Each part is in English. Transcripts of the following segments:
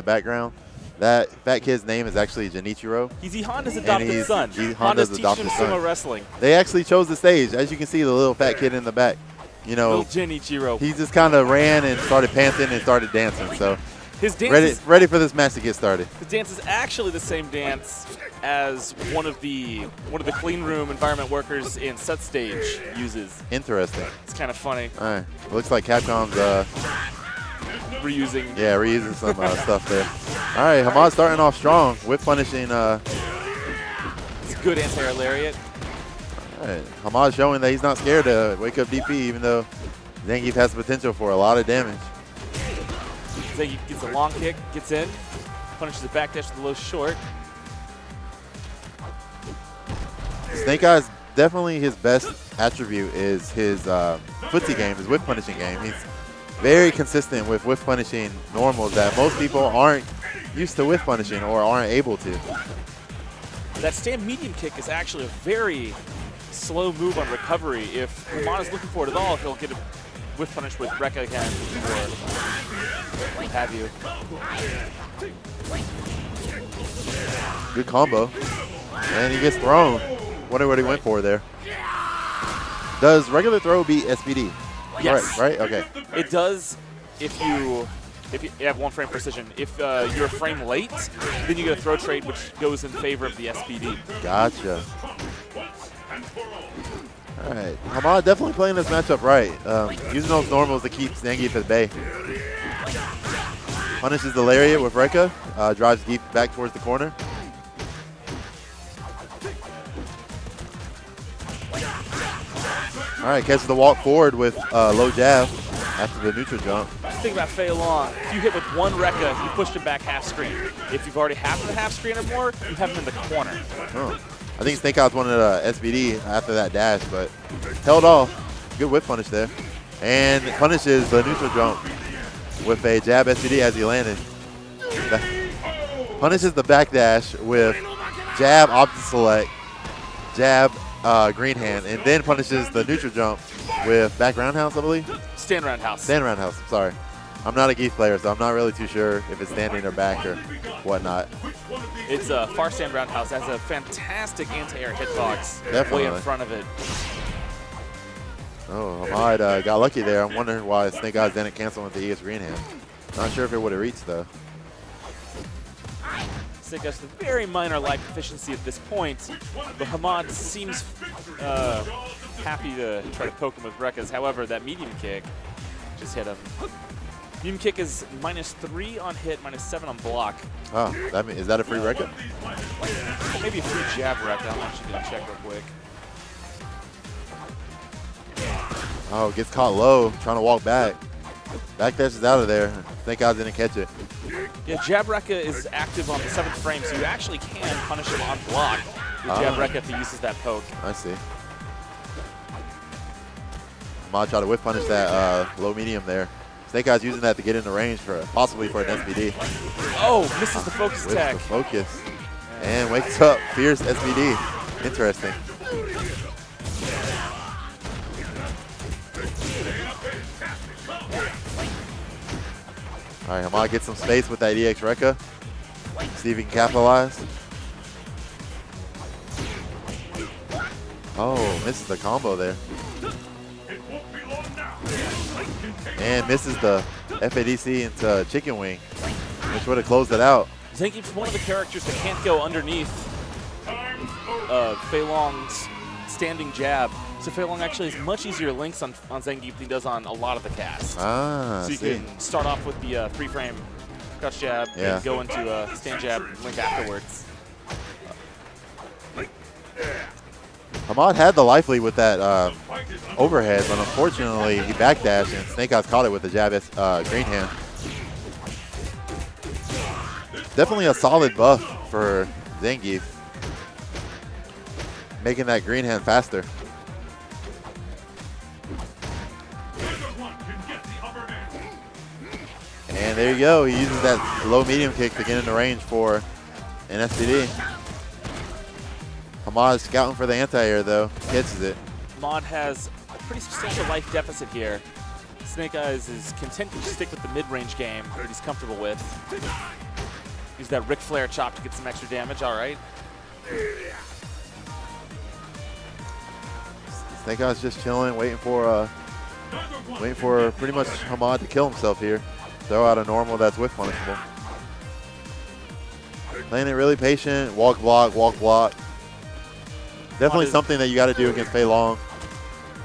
background. That fat kid's name is actually Genichiro. He's Honda's adopted son. Honda's adopted son. Sumo wrestling. They actually chose the stage. As you can see, the little fat kid in the back. You know, little Genichiro. He just kind of ran and started panting and started dancing. So his dance ready for this match to get started. His dance is actually the same dance as one of the clean room environment workers in Set Stage uses. Interesting. It's kind of funny. All right. Looks like Capcom's reusing. Yeah, reusing some stuff there. All right, Hamad starting off strong with punishing. It's a good anti-air lariat. All right, Hamad showing that he's not scared to wake up DP, even though Zangief has the potential for a lot of damage. Zangief gets a long kick, gets in, punishes the backdash with the low short. Snake Eyes, definitely his best attribute is his footsie game, his whip punishing game. He's very consistent with whiff punishing normals that most people aren't used to whiff punishing or aren't able to. That stand medium kick is actually a very slow move on recovery. If Hamad is looking for it at all, he'll get a whiff punish with Rekka again or what have you. Good combo. And he gets thrown. Wonder what he went for there. Does regular throw beat SPD? Yes. Right? Okay. It does if you have one frame precision. If you're a frame late, then you get a throw trade, which goes in favor of the SPD. Gotcha. All right. Hamad definitely playing this matchup right. Using those normals to keep Zangief at bay. Punishes the lariat with Rekka. Drives Geef back towards the corner. All right, catches the walk forward with low jab after the neutral jump. Think about Fei Long. If you hit with one Rekka, you pushed him back half screen. If you've already half the half screen or more, you have him in the corner. Oh. I think Snake Eyes wanted a SBD after that dash, but held off. Good whip punish there. And punishes the neutral jump with a jab SBD as he landed. Punishes the back dash with jab opposite select, jab green hand, and then punishes the neutral jump with back roundhouse, I believe? Stand roundhouse. Stand roundhouse, sorry. I'm not a Geef player, so I'm not really too sure if it's standing or back or whatnot. It's a far stand roundhouse. Has a fantastic anti-air hitbox. Definitely. Way in front of it. Oh, Hamad got lucky there. I'm wondering why Snake Eyes didn't cancel with the Eyez green hand. Not sure if it would have reached, though. Snake Eyes with a very minor life efficiency at this point, but Hamad seems happy to try to poke him with Rekkas. However, that medium kick just hit him. Medium kick is -3 on hit, -7 on block. Oh, is that a free Rekka? Well, maybe a free jab Rekka. I'm actually going to check real quick. Oh, gets caught low, trying to walk back. Back dash is out of there. Snake Eyes didn't catch it. Yeah, jab Rekka is active on the 7th frame, so you actually can punish him on block with jab Rekka if he uses that poke. I see. Hamad tried to whip punish that low medium there. Snake Eyes using that to get into range for possibly for an SBD. Oh, misses the focus attack. The focus. And wakes up fierce SBD. Interesting. All right, Hamad gets some space with that EX Rekka. See if he can capitalize. Oh, misses the combo there. And misses the FADC into Chicken Wing, which would have closed it out. Zangief's one of the characters that can't go underneath Fei Long's standing jab. So Fei Long actually has much easier links on Zangief than he does on a lot of the casts. Ah, so you can start off with the 3-frame crouch jab and go into a stand jab link afterwards. Hamad had the life lead with that overhead, but unfortunately he backdashed and Snake Eyes caught it with the jab green hand. Definitely a solid buff for Zangief, making that green hand faster. And there you go, he uses that low medium kick to get into range for an SPD. Hamad is scouting for the anti-air though, catches it. Hamad has a pretty substantial life deficit here. Snake Eyes is content to stick with the mid-range game that he's comfortable with. Use that Ric Flair chop to get some extra damage. All right. Snake Eyes just chilling, waiting for pretty much Hamad to kill himself here. Throw out a normal that's whiff punishable. Playing it really patient, walk block, walk block. Definitely something that you got to do against Fei Long.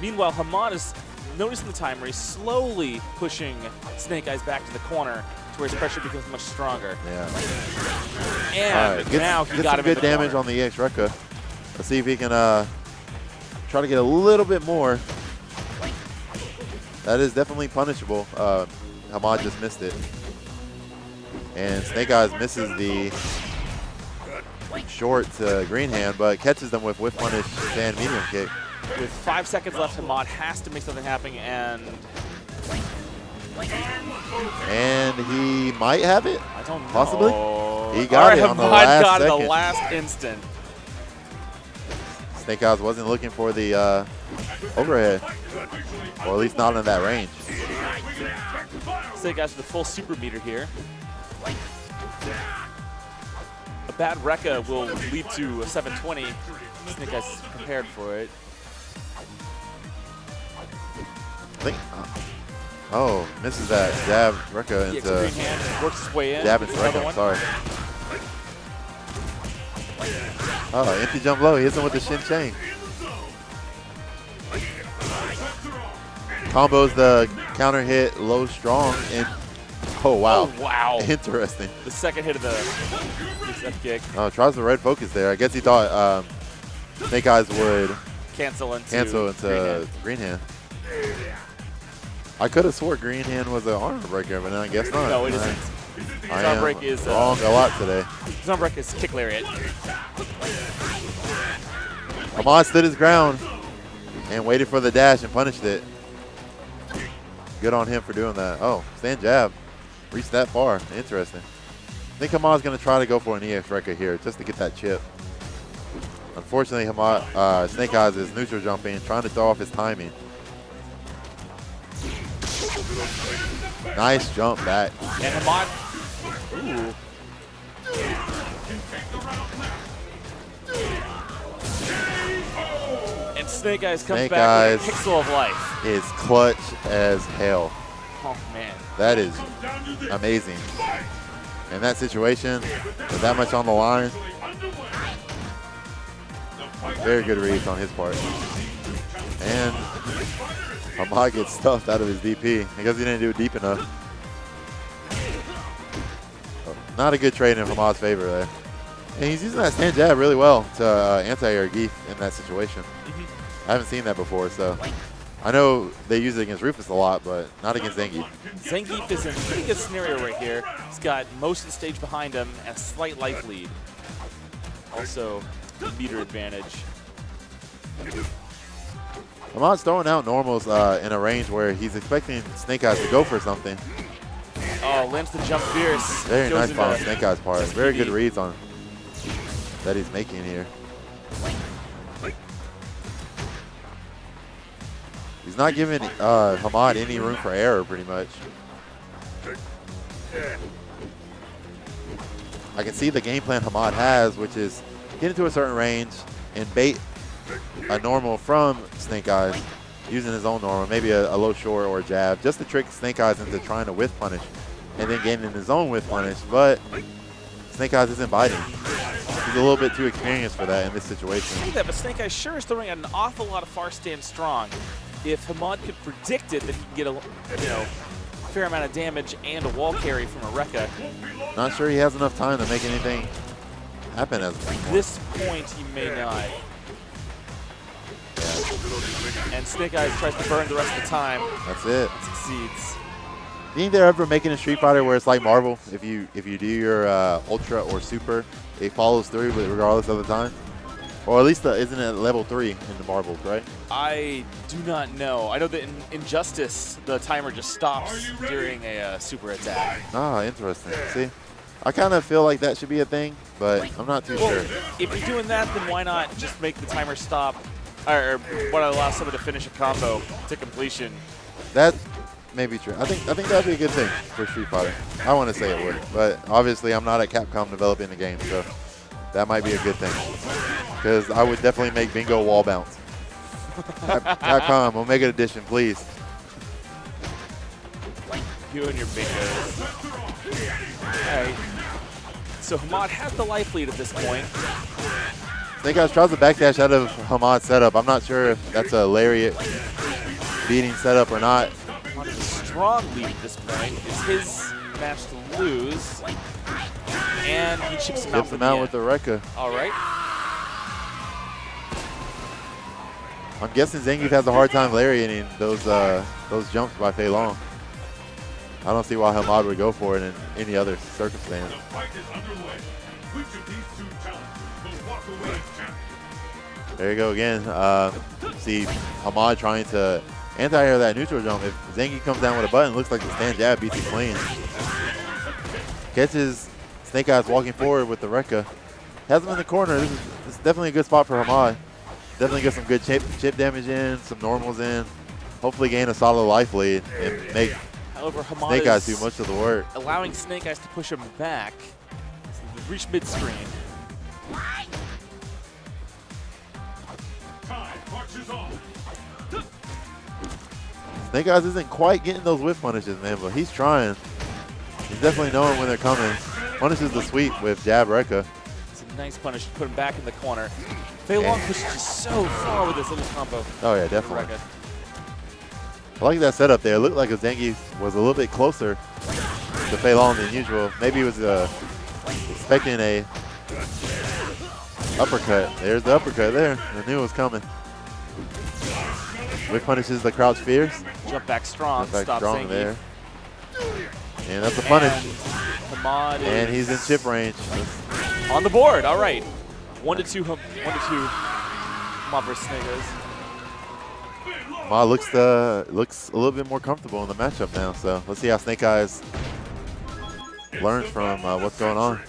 Meanwhile, Hamad is noticing the timer. He's slowly pushing Snake Eyes back to the corner to where his pressure becomes much stronger. Yeah. And now he got him in good the damage corner. on the EX Rekka. Let's see if he can try to get a little bit more. That is definitely punishable. Hamad just missed it. And Snake Eyes misses the short green hand, but catches them with whiff punish and medium kick. With 5 seconds left, Hamad has to make something happen, and he might have it. I don't know. Possibly. He got it on the last got it second. the last instant. Snake Eyes wasn't looking for the overhead, or at least not in that range. Snake Eyes with the full super meter here. A bad Rekka will lead to a 720. Snake Eyes is prepared for it. Oh, misses that jab Rekka into green hand, works his way in. jab into Rekka, sorry. Oh, empty jump low. He hits him with the shin chain. Combos the counter hit low strong and oh wow. Oh, wow. Interesting. The second hit of the reset kick. Oh, tries the red focus there. I guess he thought Snake Eyes would cancel into green hand. I could have swore green hand was an arm breaker, but I guess not. No, it isn't. I arm break is wrong a lot today. His arm break is kick lariat. Hamad stood his ground and waited for the dash and punished it. Good on him for doing that. Oh, stand jab. Reached that far. Interesting. I think Hamad's going to try to go for an EX Rekka here just to get that chip. Unfortunately, Snake Eyes is neutral jumping, trying to throw off his timing. Nice jump back. And Hamad. Ooh. And Snake Eyes comes back with a pixel of life. Is clutch as hell. Oh, man. That is amazing. In that situation, with that much on the line, very good reads on his part. And Hamad gets stuffed out of his DP because he didn't do it deep enough. Not a good trade in Hamad's favor there. And he's using that stand jab really well to anti-air Geef in that situation. I haven't seen that before, so I know they use it against Rufus a lot, but not against Zangief. Zangief is in a pretty good scenario right here. He's got most of the stage behind him and a slight life lead. Also, meter advantage. Hamad's throwing out normals in a range where he's expecting Snake Eyes to go for something. Oh, lands the jump fierce. Very nice on Snake Eyes' part. Very good reads on that he's making here. He's not giving Hamad any room for error, pretty much. I can see the game plan Hamad has, which is get into a certain range and bait a normal from Snake Eyes using his own normal, maybe a low short or a jab, just to trick Snake Eyes into trying to whiff punish and then getting in his own whiff punish. But Snake Eyes isn't biting. He's a little bit too experienced for that in this situation. I see that, but Snake Eyes sure is throwing an awful lot of far stand strong. If Hamad could predict it, that he can get a fair amount of damage and a wall carry from a Rekka. Not sure he has enough time to make anything happen as At this point, he may not. Yeah. And Snake Eyes tries to burn the rest of the time. That's it. And succeeds. Do you think they're ever making a Street Fighter where it's like Marvel? If you do your Ultra or Super, it follows through regardless of the time? Or at least isn't it level 3 in the Marbles, right? I do not know. I know that in Injustice, the timer just stops during a super attack. Ah, interesting. See? I kind of feel like that should be a thing, but I'm not too sure. If you're doing that, then why not just make the timer stop, or why not allow someone to finish a combo to completion? That may be true. I think that'd be a good thing for Street Fighter. I want to say it would, but obviously I'm not at Capcom developing the game, so that might be a good thing. Because I would definitely make Bingo wall bounce. Capcom, Omega Edition, please. You and your bingos. All right. So Hamad has the life lead at this point. Snake Eyes tries to backdash out of Hamad's setup. I'm not sure if that's a lariat beating setup or not. Hamad has a strong lead at this point. It's his match to lose. And he chips him out with the Rekka. All right. I'm guessing Zangief has a hard time lariating those jumps by Fei Long. I don't see why Hamad would go for it in any other circumstance. There you go again. See Hamad trying to anti-air that neutral jump. If Zangief comes down with a button, looks like the stand jab beats him clean. Catches Snake Eyes walking forward with the Rekka. Has him in the corner. This is definitely a good spot for Hamad. Definitely get some good chip damage in, some normals in. Hopefully gain a solid life lead and make Snake Eyes do much of the work. Allowing Snake Eyes to push him back. So reach mid-screen. Snake Eyes isn't quite getting those whip punishes, man, but he's trying. He's definitely knowing when they're coming. Punishes the sweep with jab Rekka. It's a nice punish to put him back in the corner. Fei Long pushes just so far with this little combo. Oh yeah, definitely. I like that setup there. It looked like Zangief was a little bit closer to Fei Long than usual. Maybe he was expecting a uppercut. There's the uppercut there. I knew it was coming. Whip punishes the crouch fierce. Jump back strong. Jump back strong there. And that's a and punish. Hamad and he's in chip range. On the board. All right. 1-2. 1-2. Hamad versus Snake Eyes. Hamad looks a little bit more comfortable in the matchup now. So let's see how Snake Eyes learns from what's going on.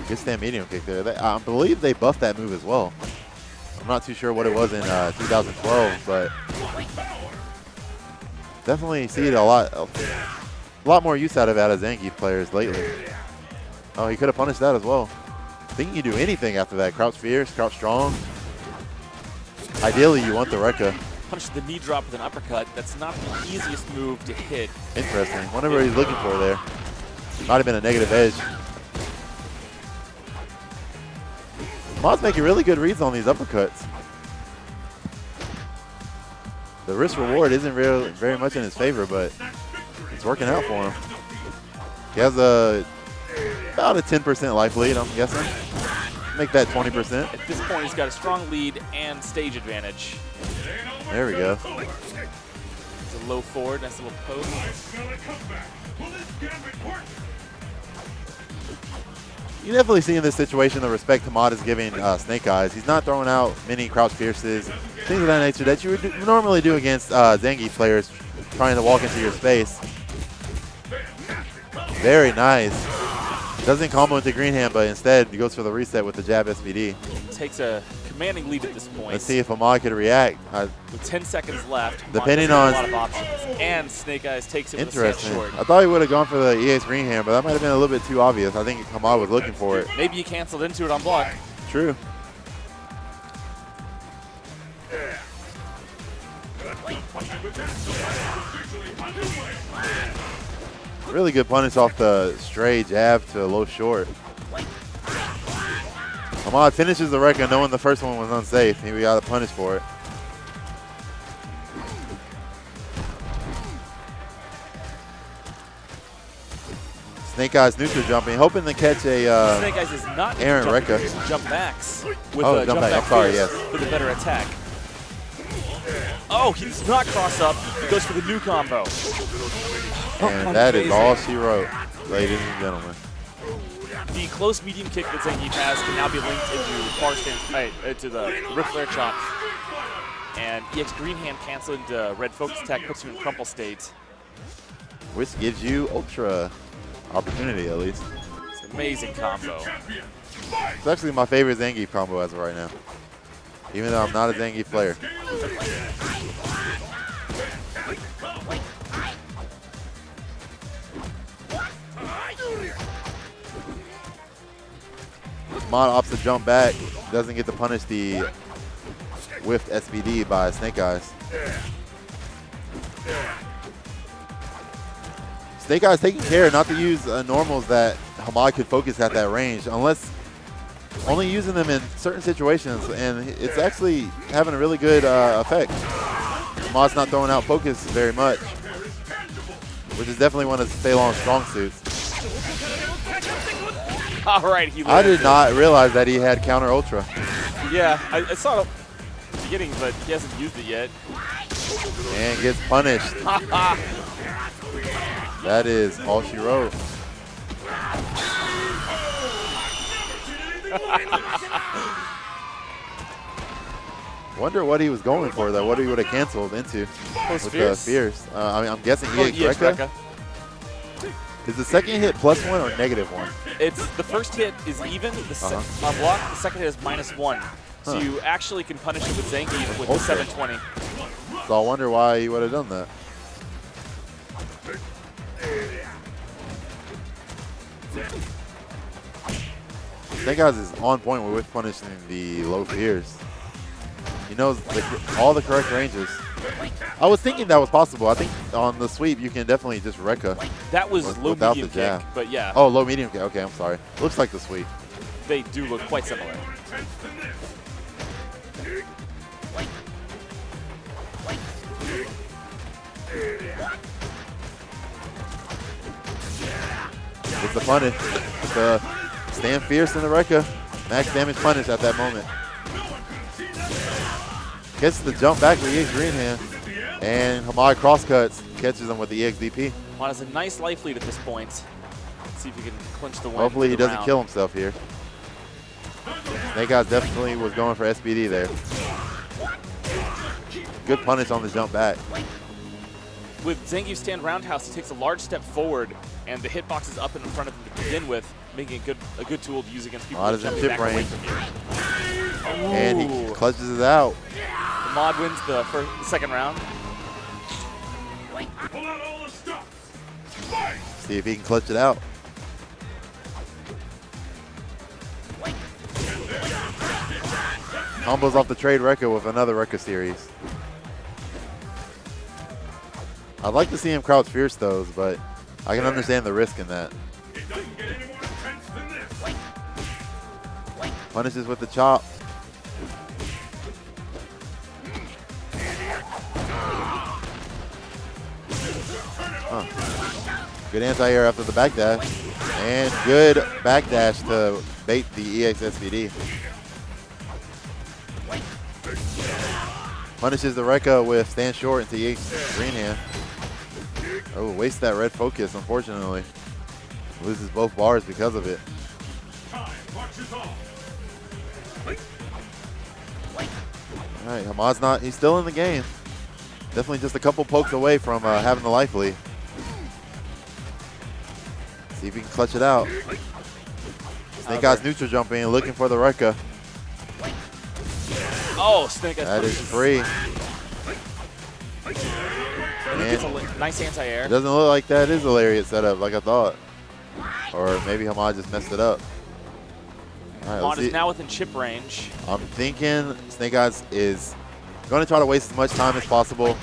Good stand medium kick there. I believe they buffed that move as well. I'm not too sure what it was in 2012, but definitely see it a lot more use out of Zangief players lately. Oh, he could have punished that as well. I think you can do anything after that. Crouch fierce, crouch strong. Ideally, you want the Rekka. Punish the knee drop with an uppercut. That's not the easiest move to hit. Interesting. Wonder what he's looking for there. Might have been a negative edge. Hamad's making really good reads on these uppercuts. The risk reward isn't very much in his favor, but it's working out for him. He has about a 10% life lead, I'm guessing. Make that 20%. At this point, he's got a strong lead and stage advantage. There we go. It's a low forward, nice little poke. You definitely see in this situation the respect Hamad is giving Snake Eyes. He's not throwing out many crouch fierces, things of that nature that you would normally do against Zangief players trying to walk into your space. Very nice. Doesn't combo into green hand, but instead he goes for the reset with the jab SVD. Takes a commanding lead at this point. Let's see if Hamad could react. With 10 seconds left, depending on a lot of options. And Snake Eyes takes it with a stand short. I thought he would have gone for the Eyez green hand, but that might have been a little bit too obvious. I think Hamad was looking for it. Maybe he canceled into it on block. True. Really good punish off the stray jab to low short. Hamad finishes the Rekka knowing the first one was unsafe. He got a punish for it. Snake Eyes neutral jumping, hoping to catch a Snake Eyes is not Aaron Rekka. Jump backs with a jump back. I'm sorry, yes. With a better attack. Oh, he does not cross up. He goes for the new combo. And that is all she wrote, ladies and gentlemen. The close medium kick that Zangief has can now be linked into far stance, to the Ric Flair chops. And EX green hand cancel into red focus attack puts you in crumple state. Which gives you ultra opportunity at least. So Amazing combo. It's actually my favorite Zangief combo as of right now, even though I'm not a Zangief player. Hamad opts to jump back, doesn't get to punish the whiffed SBD by Snake Eyes. Snake Eyes taking care not to use normals that Hamad could focus at that range, unless only using them in certain situations, and it's actually having a really good effect. Hamad's not throwing out focus very much, which is definitely one of Feilong's strong suits. All right, I did not realize that he had counter ultra. Yeah, I saw it at the beginning, but he hasn't used it yet. And gets punished. That is all she wrote. Wonder what he was going for, though. What he would have canceled into with the Fierce. I mean, I'm guessing EX Rekka. Is the second hit +1 or -1? It's the first hit is even on block. The second hit is -1. So you actually can punish it with Zangief with the 720. So I wonder why he would have done that. Snake Eyes is on point with punishing the low fears. He knows all the correct ranges. I was thinking that was possible. I think on the sweep you can definitely just Rekka. That was low medium kick, but yeah. Oh, low medium kick. Okay, I'm sorry. Looks like the sweep. They do look quite similar. It's the punish. It's the stand fierce in the Rekka. Max damage punish at that moment. Gets the jump back with EX green hand. And Hamad crosscuts, catches him with the EX DP. Hamad has a nice life lead at this point. Let's see if he can clinch the win. Hopefully he doesn't kill himself here. Snake Eyes definitely was going for SBD there. Good punish on the jump back. With Zangief stand roundhouse, he takes a large step forward, and the hitbox is up in front of him to begin with, making a good tool to use against people who are jumping back away from you. And he clutches it out. Hamad wins the second round. See if he can clutch it out. Combos off the trade Rekka with another Rekka series. I'd like to see him crouch fierce those, but I can understand the risk in that. Punishes with the chop. Good anti-air after the backdash. And good backdash to bait the EX SVD. Punishes the Rekka with stand short into EX green hand. Oh, wastes that red focus, unfortunately. Loses both bars because of it. All right, Hamad's he's still in the game. Definitely just a couple pokes away from having the life lead. See if he can clutch it out. Snake Eyes neutral jumping, looking for the Rekka. Oh, Snake Eyes. That is free. And he gets a nice anti-air. It doesn't look like that is a lariat setup like I thought. Or maybe Hamad just messed it up. Hamad is now within chip range. I'm thinking Snake Eyes is going to try to waste as much time as possible.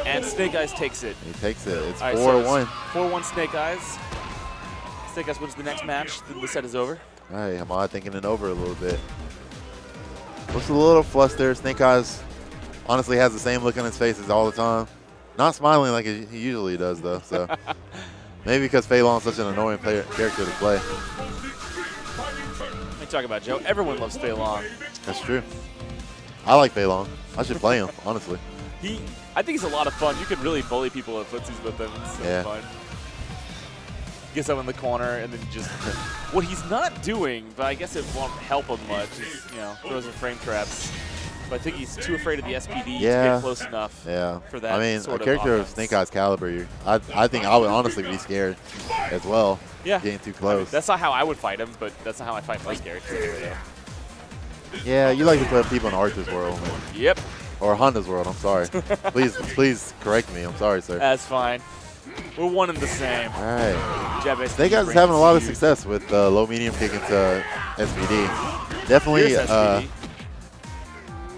And Snake Eyes takes it. He takes it. It's 4-1. 4-1 Snake Eyes. Snake Eyes wins the next match. The set is over. All right, Hamad thinking it over a little bit. Looks a little flustered. Snake Eyes honestly has the same look on his face as all the time. Not smiling like he usually does, though. So maybe because Feilong is such an annoying character to play. Let me talk about Joe. Everyone loves Feilong. That's true. I like Feilong. I should play him, honestly. I think he's a lot of fun. You could really bully people at footsies with him. It's so fun. Gets up in the corner and then just what he's not doing, but I guess it won't help him much, is, throws in frame traps. But I think he's too afraid of the SPD to Yeah. get close enough for that. I mean, sort a character of of Snake Eyes caliber, I think I would honestly be scared as well. Yeah. Getting too I close. mean, that's not how I would fight him, but that's not how I fight most characters anyway, though. Yeah, you like to put people in Archer's world. Yep. Or Honda's world, I'm sorry. please correct me. I'm sorry, sir. That's fine. We're one and the same. All right. Jab Snake Eyes is having a lot of success with low medium kick into SPD. Definitely. SPD.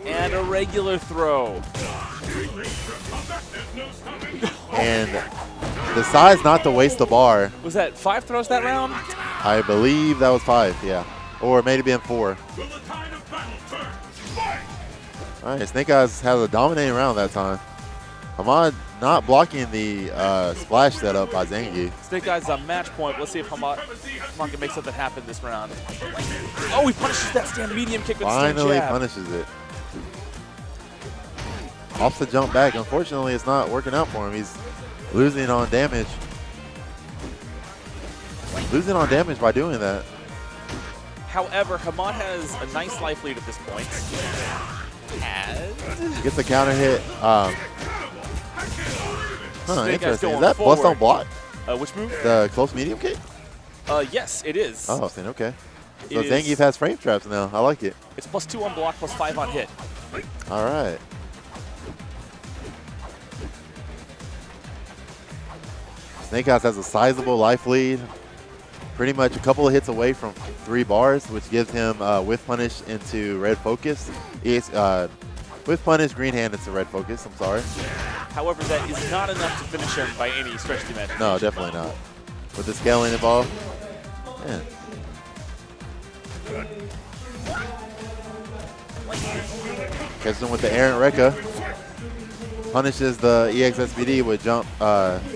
And a regular throw. And decides not to waste the bar. Was that 5 throws that round? I believe that was 5, yeah. Or it may have been 4. All right, Snake Eyes has a dominating round that time. Hamad not blocking the splash setup by Zangief. Snake Eyes on match point. Let's see if Hamad can make something happen this round. Oh, he punishes that stand medium kick with Finally jab. punishes it. Off the jump back. Unfortunately, it's not working out for him. He's losing on damage. Losing on damage by doing that. However, Hamad has a nice life lead at this point. Gets a counter hit. Interesting. Is that forward. bust on block? Which move? The close medium kick? Yes, it is. Oh, okay. So Zangief has frame traps now. I like it. It's +2 on block, +5 on hit. All right. Snake Eyes has a sizable life lead. Pretty much a couple of hits away from 3 bars, which gives him whiff punish into red focus. Whiff punish, green hand into red focus. I'm sorry. However, that is not enough to finish him by any stretch of the imagination. No, definitely not. With the scaling involved. Man. Catches him with the errant Rekka. Punishes the EX SPD with jump,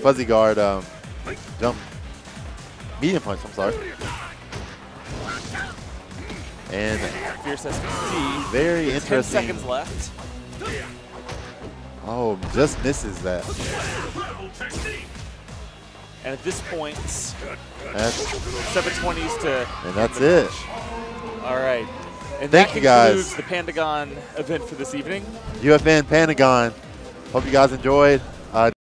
fuzzy guard, jump, medium punch, I'm sorry. And Fierce SPD. very 10 interesting. seconds left. Oh, just misses that. And at this point, That's, 720s to. and that's it. All right. And Thank that you, guys. concludes the PandaxGaming event for this evening. UFN PandaxGaming. Hope you guys enjoyed.